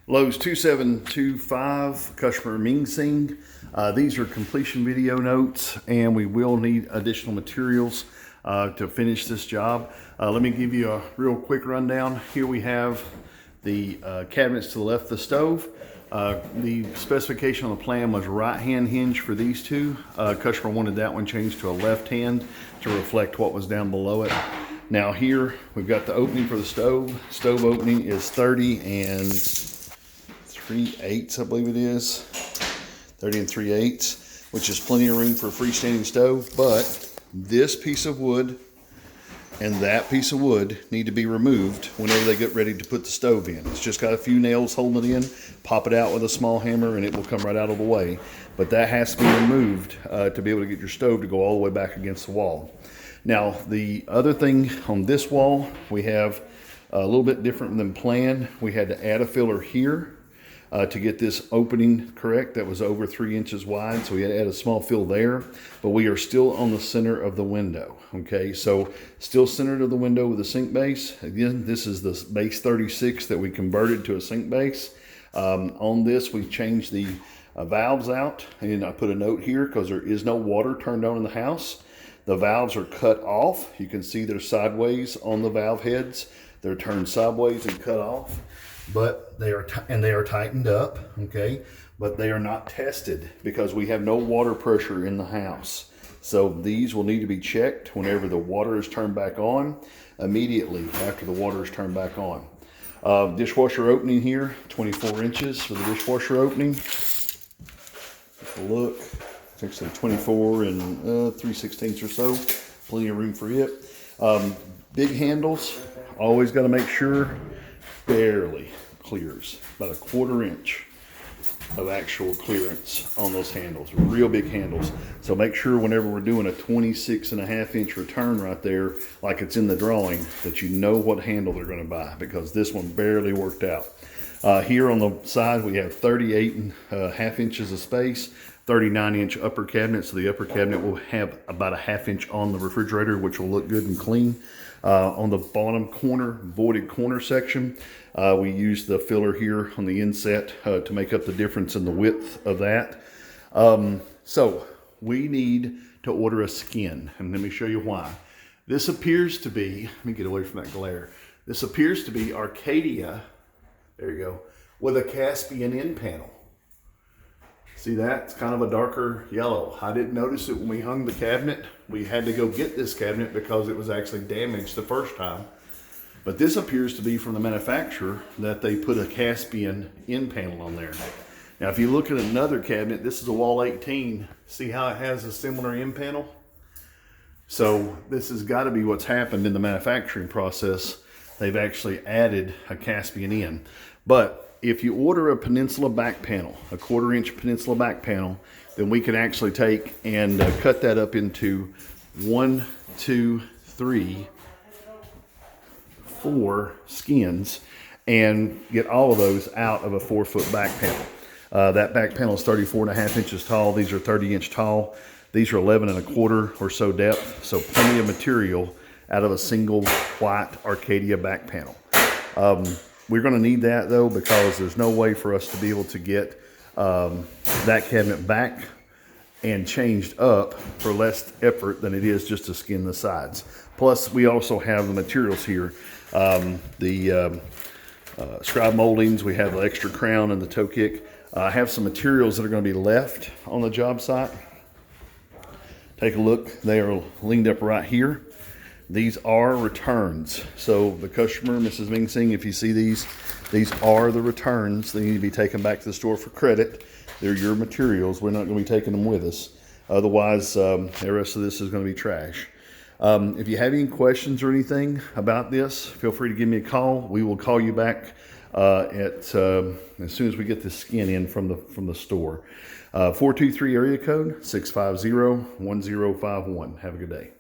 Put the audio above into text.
Lowe's 2725, customer Mingsing. These are completion video notes, and we will need additional materials to finish this job. Let me give you a real quick rundown. Here we have the cabinets to the left of the stove. The specification on the plan was right-hand hinge for these two. Customer wanted that one changed to a left hand to reflect what was down below it. Now here we've got the opening for the stove. Stove opening is 30 and 3/8, I believe it is. 30 and 3/8, which is plenty of room for a freestanding stove. But this piece of wood and that piece of wood need to be removed whenever they get ready to put the stove in. It's just got a few nails holding it in. Pop it out with a small hammer and it will come right out of the way. But that has to be removed to be able to get your stove to go all the way back against the wall. Now, the other thing on this wall, we have a little bit different than planned. We had to add a filler here to get this opening correct. That was over 3 inches wide, so we had to add a small fill there, but we are still on the center of the window. Okay, so still centered of the window with the sink base. Again, this is the base 36 that we converted to a sink base. On this, we changed the valves out, and I put a note here because there is no water turned on in the house. The valves are cut off. You can see they're sideways on the valve heads. They're turned sideways and cut off. But they are tightened up, okay? But they are not tested because we have no water pressure in the house. So these will need to be checked whenever the water is turned back on, immediately after the water is turned back on. Dishwasher opening here, 24 inches for the dishwasher opening. Take a look. It's actually 24 and 3/16 or so. Plenty of room for it. Big handles, always got to make sure barely clears, about 1/4 inch of actual clearance on those handles, real big handles. So make sure whenever we're doing a 26.5 inch return right there, like it's in the drawing, that you know what handle they're going to buy, because this one barely worked out. Here on the side we have 38.5 inches of space, 39-inch upper cabinet, so the upper cabinet will have about a 1/2 inch on the refrigerator, which will look good and clean. On the bottom corner, voided corner section, we used the filler here on the inset to make up the difference in the width of that. So we need to order a skin, and let me show you why. This appears to be, let me get away from that glare. This appears to be Arcadia, there you go, with a Caspian end panel. See that? It's kind of a darker yellow. I didn't notice it when we hung the cabinet. We had to go get this cabinet because it was actually damaged the first time. But this appears to be from the manufacturer that they put a Caspian end panel on there. Now, if you look at another cabinet, this is a wall 18. See how it has a similar end panel? So this has got to be what's happened in the manufacturing process. They've actually added a Caspian end. But if you order a peninsula back panel, a 1/4 inch peninsula back panel, then we can actually take and cut that up into 1, 2, 3, 4 skins and get all of those out of a 4-foot back panel. That back panel is 34.5 inches tall. These are 30 inch tall. These are 11.25 or so depth. So plenty of material out of a single white Arcadia back panel. We're going to need that though, because there's no way for us to be able to get that cabinet back and changed up for less effort than it is just to skin the sides. Plus, we also have the materials here. Scribe moldings, we have the extra crown and the toe kick. I have some materials that are going to be left on the job site. Take a look. They are linked up right here. These are returns. So the customer, Mrs. Mingsing, if you see these are the returns. They need to be taken back to the store for credit. They're your materials. We're not going to be taking them with us. Otherwise, the rest of this is going to be trash. If you have any questions or anything about this, feel free to give me a call. We will call you back as soon as we get the skin in from the store. 423 area code 650-1051. Have a good day.